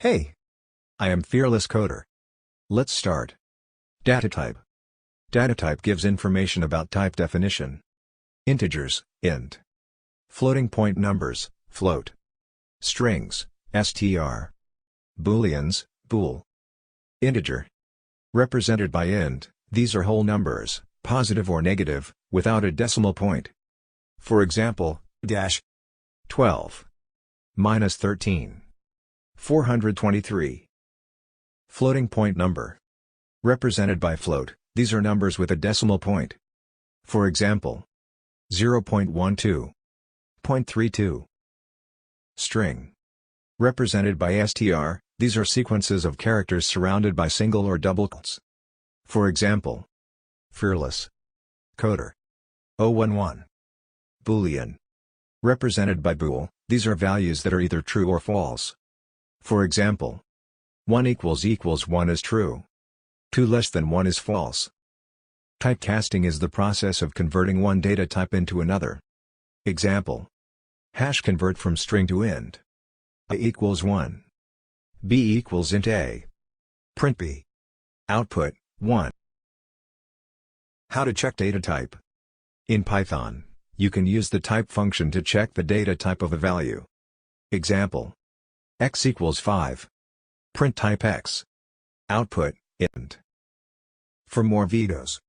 Hey! I am Fearless Coder. Let's start. Data type. Data type gives information about type definition. Integers, int. Floating point numbers, float. Strings, str. Booleans, bool. Integer. Represented by int, these are whole numbers, positive or negative, without a decimal point. For example, dash 12 minus 13. 423. Floating point number. Represented by float, these are numbers with a decimal point. For example, 0.12, 0.32. String. Represented by str, these are sequences of characters surrounded by single or double quotes. For example, Fearless Coder 011. Boolean. Represented by bool, these are values that are either true or false. For example, 1 = 1 is true. 2 less than 1 is false. Typecasting is the process of converting one data type into another. Example. Hash convert from string to int. A = 1. B = int a. Print b. Output, 1. How to check data type. In Python, you can use the type function to check the data type of a value. Example. X = 5. Print type x. Output, int. For more videos,